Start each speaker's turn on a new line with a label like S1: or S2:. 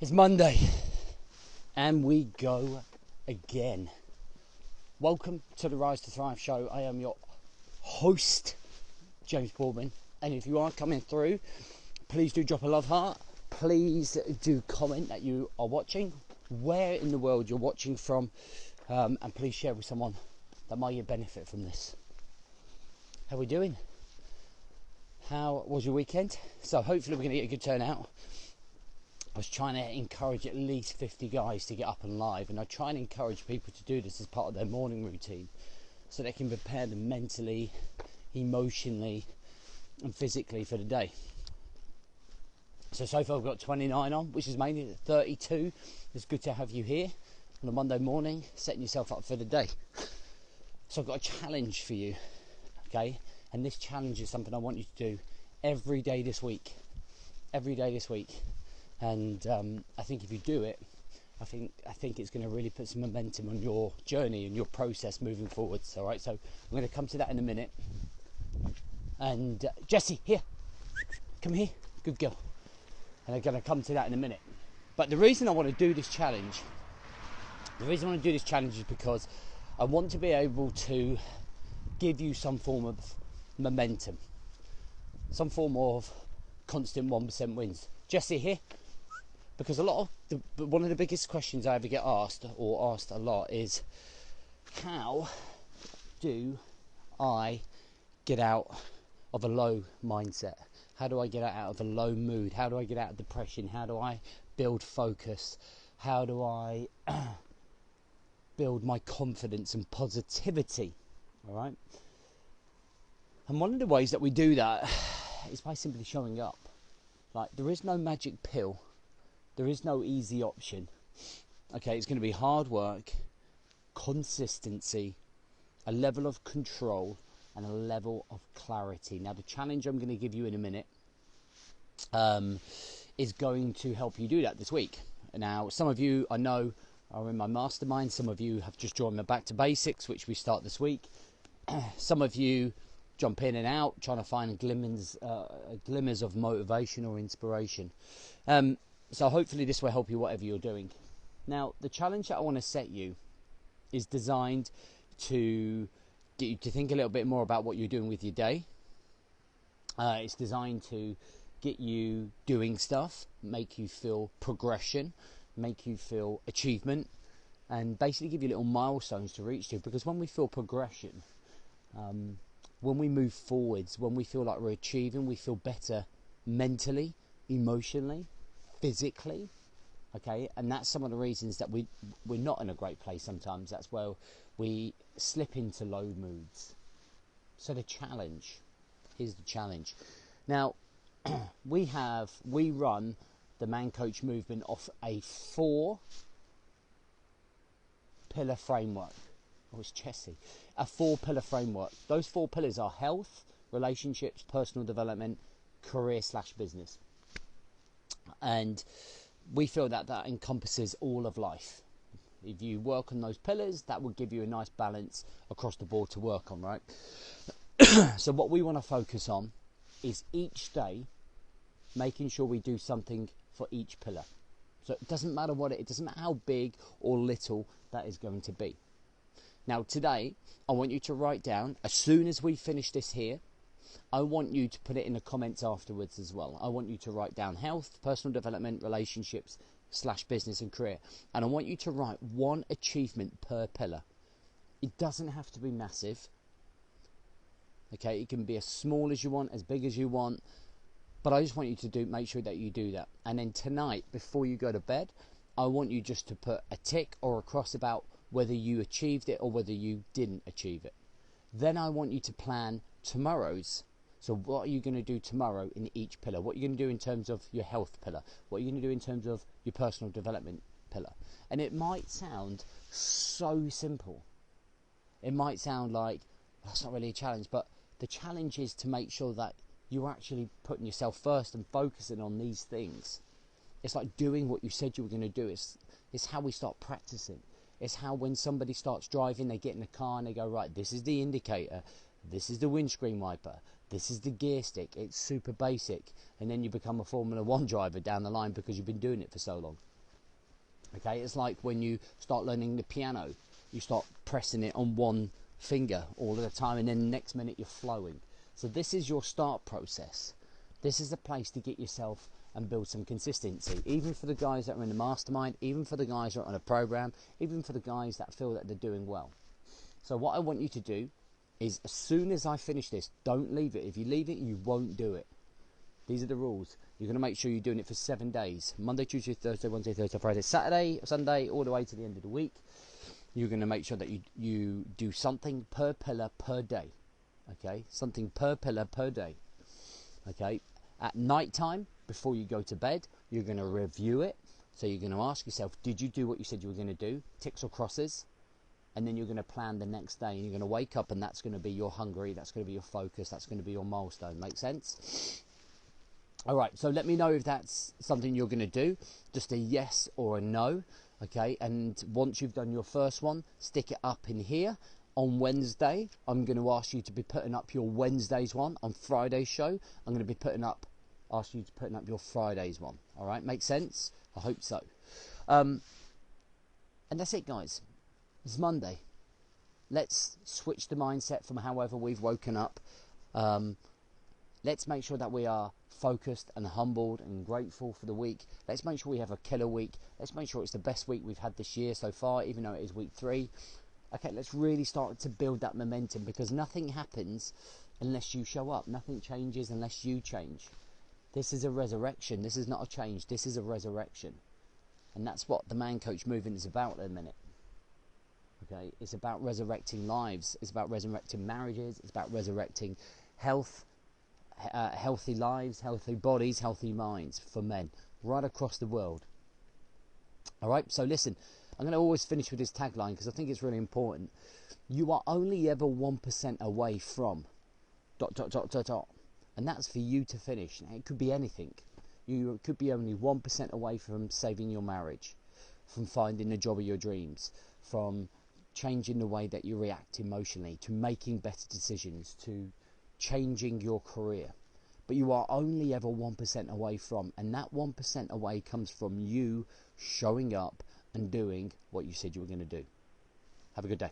S1: It's Monday, and we go again. Welcome to the Rise to Thrive show. I am your host, James Boardman, and if you are coming through, please do drop a love heart. Please do comment that you are watching, where in the world you're watching from, and please share with someone that might get benefit from this. How are we doing? How was your weekend? So hopefully we're going to get a good turnout. I was trying to encourage at least 50 guys to get up and live, and I try and encourage people to do this as part of their morning routine so they can prepare them mentally, emotionally and physically for the day. So far I've got 29 on, which is mainly 32. It's good to have you here on a Monday morning, setting yourself up for the day. So I've got a challenge for you, okay? And this challenge is something I want you to do every day this week. And I think if you do it, I think it's going to really put some momentum on your journey and your process moving forwards. All right, so I'm going to come to that in a minute. And Jessie, here, come here, good girl. And I'm going to come to that in a minute. But the reason I want to do this challenge, is because I want to be able to give you some form of momentum, some form of constant 1% wins. Jessie, here. Because one of the biggest questions I ever get asked, or asked a lot, is how do I get out of a low mindset? How do I get out of a low mood? How do I get out of depression? How do I build focus? How do I build my confidence and positivity? All right. And one of the ways that we do that is by simply showing up. Like, there is no magic pill. There is no easy option. Okay, it's going to be hard work, consistency, a level of control, and a level of clarity. Now, the challenge I'm going to give you in a minute is going to help you do that this week. Now, some of you I know are in my mastermind. Some of you have just joined my Back to Basics, which we start this week. Some of you jump in and out, trying to find glimmers of motivation or inspiration. So hopefully this will help you whatever you're doing. Now, the challenge that I want to set you is designed to get you to think a little bit more about what you're doing with your day. It's designed to get you doing stuff, make you feel progression, make you feel achievement, and basically give you little milestones to reach to. Because when we feel progression, when we move forwards, when we feel like we're achieving, we feel better mentally, emotionally, physically, okay? And that's some of the reasons that we're not in a great place sometimes. That's where we slip into low moods. So here's the challenge. Now, we run the Man Coach movement off a 4-pillar framework. Oh, it's Chessie. A 4-pillar framework. Those 4 pillars are health, relationships, personal development, career/business. And we feel that encompasses all of life. If you work on those pillars, that will give you a nice balance across the board to work on, right? So what we want to focus on is each day making sure we do something for each pillar. So it doesn't matter it doesn't matter how big or little that is going to be. Now today, I want you to write down, as soon as we finish this here, I want you to put it in the comments afterwards as well. I want you to write down health, personal development, relationships/business and career. And I want you to write 1 achievement per pillar. It doesn't have to be massive. Okay, it can be as small as you want, as big as you want. But I just want you to make sure that you do that. And then tonight, before you go to bed, I want you just to put a tick or a cross about whether you achieved it or whether you didn't achieve it. Then I want you to plan tomorrow's. So what are you going to do tomorrow in each pillar? What are you going to do in terms of your health pillar? What are you going to do in terms of your personal development pillar? And it might sound so simple. It might sound like that's not really a challenge, but the challenge is to make sure that you're actually putting yourself first and focusing on these things. It's like doing what you said you were going to do. It's how we start practicing. It's how when somebody starts driving, they get in the car and they go, right, this is the indicator, this is the windscreen wiper, This is the gear stick. It's super basic. And then you become a Formula 1 driver down the line because you've been doing it for so long. Okay, it's like when you start learning the piano, you start pressing it on one finger all of the time, and then the next minute you're flowing. So this is your start process. This is the place to get yourself and build some consistency, even for the guys that are in the mastermind, even for the guys that are on a program, even for the guys that feel that they're doing well. So what I want you to do is, as soon as I finish this, don't leave it. If you leave it, you won't do it. These are the rules. You're going to make sure you're doing it for 7 days. Monday, Tuesday, Thursday, Wednesday, Thursday, Friday, Saturday, Sunday, all the way to the end of the week. You're going to make sure that you do something per pillar per day. Okay? Something per pillar per day. Okay? At night time, before you go to bed, you're going to review it. So you're going to ask yourself, did you do what you said you were going to do? Ticks or crosses? And then you're going to plan the next day, and you're going to wake up, and that's going to be your hungry, that's going to be your focus, that's going to be your milestone. Make sense? All right, so let me know if that's something you're going to do. Just a yes or a no, okay? And once you've done your first one, stick it up in here. On Wednesday, I'm going to ask you to be putting up your Wednesday's one. On Friday's show, I'm going to be ask you to putting up your Friday's one. All right, make sense? I hope so. And that's it, guys. It's Monday. Let's switch the mindset from however we've woken up. Let's make sure that we are focused and humbled and grateful for the week. Let's make sure we have a killer week. Let's make sure it's the best week we've had this year so far, even though it is week 3. Okay, let's really start to build that momentum, because nothing happens unless you show up. Nothing changes unless you change. This is a resurrection. This is not a change. This is a resurrection. And that's what the Man Coach movement is about at the minute. Okay, it's about resurrecting lives. It's about resurrecting marriages. It's about resurrecting health, healthy lives, healthy bodies, healthy minds for men right across the world. All right, so listen, I'm going to always finish with this tagline because I think it's really important. You are only ever 1% away from ... And that's for you to finish. Now, it could be anything. You could be only 1% away from saving your marriage, from finding the job of your dreams, from changing the way that you react emotionally, to making better decisions, to changing your career. But you are only ever 1% away from, and that 1% away comes from you showing up and doing what you said you were going to do. Have a good day.